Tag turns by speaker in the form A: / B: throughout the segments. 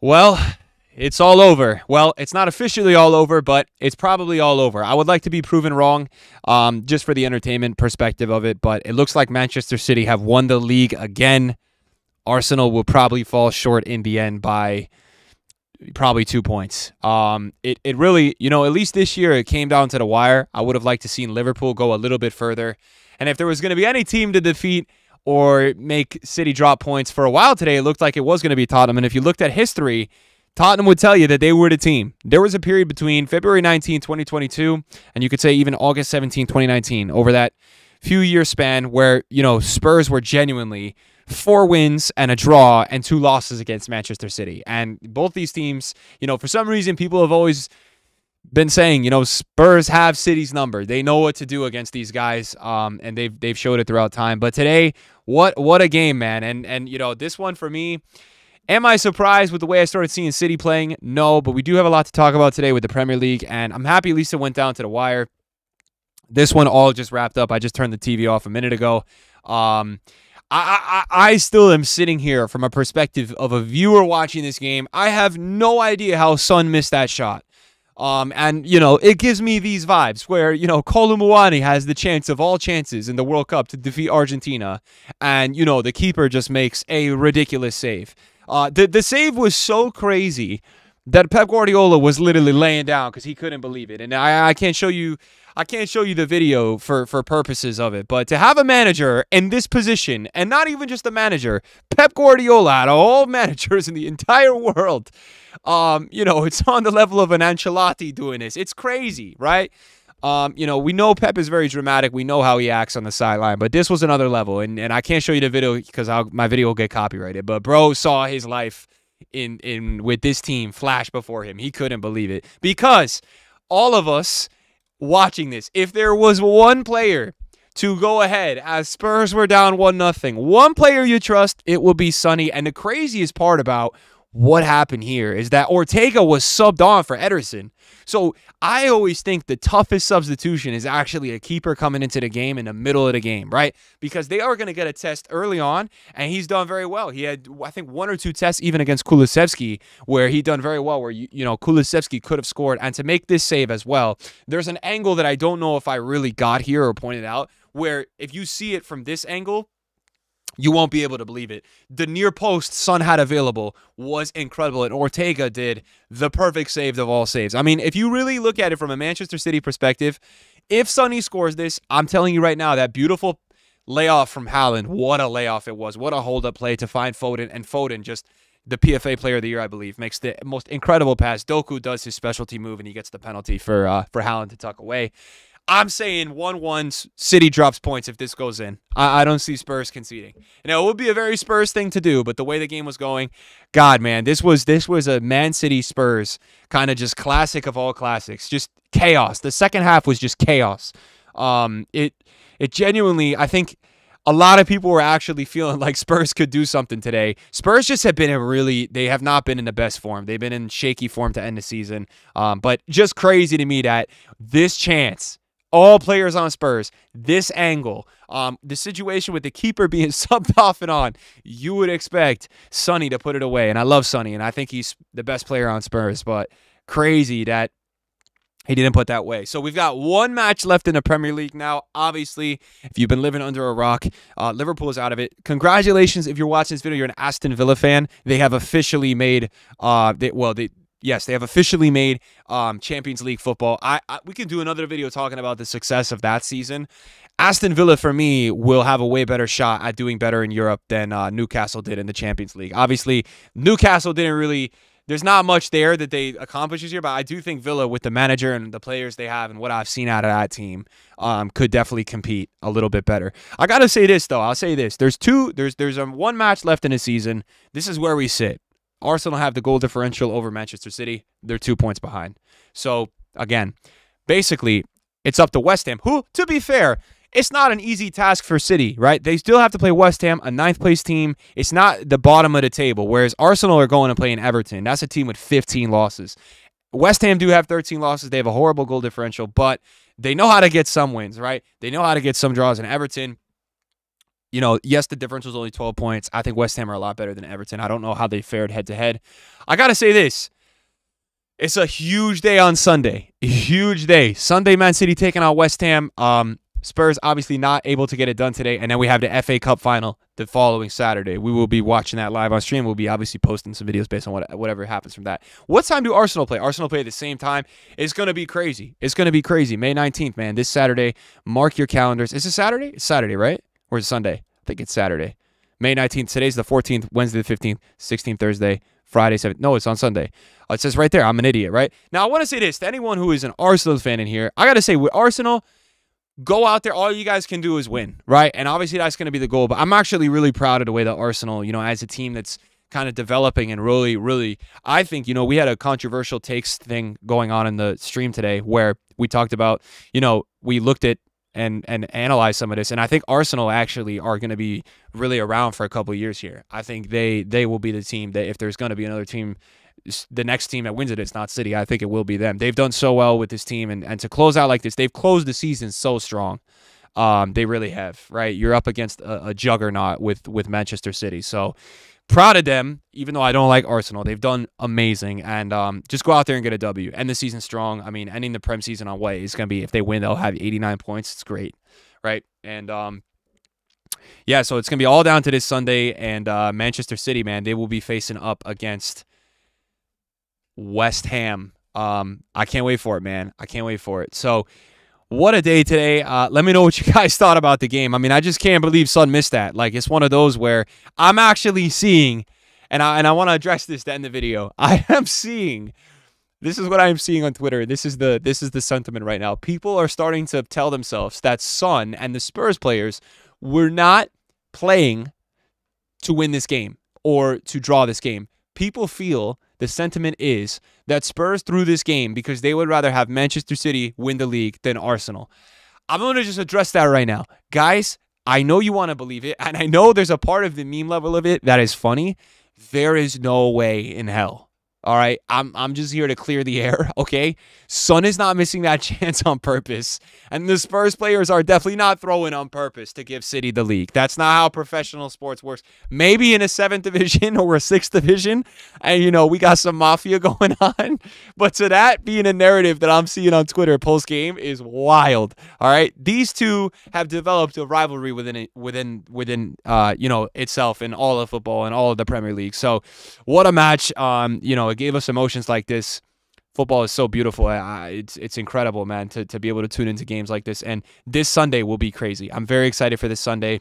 A: Well, it's all over. Well, it's not officially all over, but it's probably all over. I would like to be proven wrong, just for the entertainment perspective of it, but it looks like Manchester City have won the league again. Arsenal will probably fall short in the end by probably 2 points. It really, at least this year it came down to the wire. I would have liked to seen Liverpool go a little bit further. And if there was going to be any team to defeat or make City drop points for a while today, it looked like it was going to be Tottenham. And if you looked at history, Tottenham would tell you that they were the team. There was a period between February 19, 2022, and you could say even August 17, 2019, over that few year span where, Spurs were genuinely 4 wins and a draw and 2 losses against Manchester City. And both these teams, for some reason, people have always been saying, Spurs have City's number. They know what to do against these guys, and they've showed it throughout time. But today, what a game, man. And this one for me, am I surprised with the way I started seeing City playing? No, but we do have a lot to talk about today with the Premier League, and I'm happy at least it went down to the wire. This one all just wrapped up. I just turned the TV off a minute ago. I still am sitting here from a perspective of a viewer watching this game. I have no idea how Son missed that shot. And it gives me these vibes where, Kolo Muani has the chance of all chances in the World Cup to defeat Argentina. And, the keeper just makes a ridiculous save. The save was so crazy that Pep Guardiola was literally laying down because he couldn't believe it. And I can't show you the video for purposes of it, but to have a manager in this position, and not even just a manager, Pep Guardiola, out of all managers in the entire world, it's on the level of an Ancelotti doing this. It's crazy, right? We know Pep is very dramatic. We know how he acts on the sideline, but this was another level, and I can't show you the video because my video will get copyrighted. But bro saw his life in with this team flash before him. He couldn't believe it because all of us watching this, if there was one player to go ahead as Spurs were down 1-0, one player you trust, it would be Sonny. And the craziest part about what happened here is that Ortega was subbed on for Ederson. So I always think the toughest substitution is actually a keeper coming into the game in the middle of the game, right? Because they are going to get a test early on, and he's done very well. He had, I think, 1 or 2 tests even against Kulusevski where he done very well, where, Kulusevski could have scored. And to make this save as well, there's an angle that I don't know if I really got here or pointed out, where if you see it from this angle, you won't be able to believe it. The near post Son had available was incredible, and Ortega did the perfect save of all saves. I mean, if you really look at it from a Manchester City perspective, if Sonny scores this, I'm telling you right now, that beautiful layoff from Haaland, what a layoff it was. What a hold-up play to find Foden, and Foden, just the PFA Player of the Year, I believe, makes the most incredible pass. Doku does his specialty move, and he gets the penalty for Haaland to tuck away. I'm saying 1-1, City drops points if this goes in. I don't see Spurs conceding. It would be a very Spurs thing to do, but the way the game was going, God, man, this was a Man City Spurs kind of just classic of all classics, just chaos. The second half was just chaos. It genuinely, I think a lot of people were actually feeling like Spurs could do something today. Spurs just have been they have not been in the best form. They've been in shaky form to end the season. But just crazy to me that this chance, all players on Spurs, this angle, the situation with the keeper being subbed off and on, you would expect Sonny to put it away. And I love Sonny, and I think he's the best player on Spurs, but crazy that he didn't put that way. So we've got one match left in the Premier League now. Obviously, if you've been living under a rock, Liverpool is out of it. Congratulations if you're watching this video, you're an Aston Villa fan. They have officially made, Yes, they have officially made Champions League football. We can do another video talking about the success of that season. Aston Villa, for me, will have a way better shot at doing better in Europe than Newcastle did in the Champions League. Obviously, Newcastle didn't really... There's not much there that they accomplished this year, but I do think Villa, with the manager and the players they have and what I've seen out of that team, could definitely compete a little bit better. I got to say this, though. I'll say this. There's one match left in the season. This is where we sit. Arsenal have the goal differential over Manchester City. They're 2 points behind. So, again, basically, it's up to West Ham, who, to be fair, it's not an easy task for City, right? They still have to play West Ham, a ninth-place team. It's not the bottom of the table, whereas Arsenal are going to play in Everton. That's a team with 15 losses. West Ham do have 13 losses. They have a horrible goal differential, but they know how to get some wins, right? They know how to get some draws in Everton. You know, yes, the difference was only 12 points. I think West Ham are a lot better than Everton. I don't know how they fared head-to-head. I got to say this. It's a huge day on Sunday. A huge day. Sunday, Man City taking on West Ham. Spurs obviously not able to get it done today. And then we have the FA Cup final the following Saturday. We will be watching that live on stream. We'll be obviously posting some videos based on whatever happens from that. What time do Arsenal play? Arsenal play at the same time. It's going to be crazy. It's going to be crazy. May 19th, man. This Saturday. Mark your calendars. Is it Saturday? It's Saturday, right? Or is it Sunday? I think it's Saturday. May 19th. Today's the 14th. Wednesday the 15th. 16th Thursday. Friday 7th. No, it's on Sunday. It says right there. I'm an idiot, right? Now, I want to say this to anyone who is an Arsenal fan in here. I got to say, with Arsenal, go out there. All you guys can do is win, right? And obviously, that's going to be the goal. But I'm actually really proud of the way that Arsenal, you know, as a team that's kind of developing and really, I think, you know, we had a controversial takes thing going on in the stream today where we talked about, you know, we looked at and analyze some of this. And I think Arsenal actually are going to be really around for a couple of years here. I think they will be the team that if there's going to be another team, the next team that wins it, it's not City. I think it will be them. They've done so well with this team. And to close out like this, they've closed the season so strong. They really have, right? You're up against a juggernaut with Manchester City. So proud of them, even though I don't like Arsenal. They've done amazing. And just go out there and get a W. End the season strong. I mean, ending the Prem season on what is going to be, if they win, they'll have 89 points. It's great, right? And yeah, so it's going to be all down to this Sunday. And Manchester City, man, they will be facing up against West Ham. I can't wait for it, man. I can't wait for it. So what a day today. Let me know what you guys thought about the game. I mean, I just can't believe Son missed that. Like, it's one of those where I'm actually seeing, and I want to address this to end the video. I am seeing, this is what I am seeing on Twitter. This is the sentiment right now. People are starting to tell themselves that Son and the Spurs players were not playing to win this game or to draw this game. People feel the sentiment is that Spurs threw this game because they would rather have Manchester City win the league than Arsenal. I'm going to just address that right now. Guys, I know you want to believe it, and I know there's a part of the meme level of it that is funny. There is no way in hell. All right, I'm just here to clear the air, okay? Son is not missing that chance on purpose, and the Spurs players are definitely not throwing on purpose to give City the league. That's not how professional sports works. Maybe in a 7th division or a 6th division, and, you know, we got some mafia going on, but to that being a narrative that I'm seeing on Twitter post-game is wild, all right? These two have developed a rivalry within you know, itself in all of football and all of the Premier League. So what a match. You know, it gave us emotions like this. Football is so beautiful. It's incredible, man, to be able to tune into games like this. And this Sunday will be crazy. I'm very excited for this Sunday.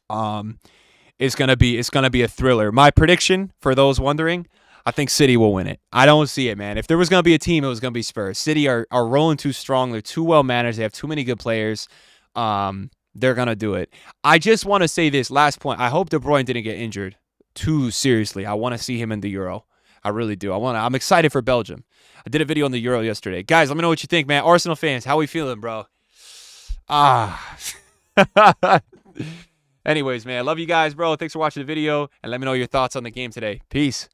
A: It's gonna be a thriller. My prediction, for those wondering, I think City will win it. I don't see it, man. If there was gonna be a team, it was gonna be Spurs. City are rolling too strong. They're too well managed. They have too many good players. They're gonna do it. I just want to say this last point. I hope De Bruyne didn't get injured too seriously. I want to see him in the Euro. I really do. I'm excited for Belgium. I did a video on the Euro yesterday. Guys, let me know what you think, man. Arsenal fans, how we feeling, bro? Anyways, man, love you guys, bro. Thanks for watching the video, and let me know your thoughts on the game today. Peace.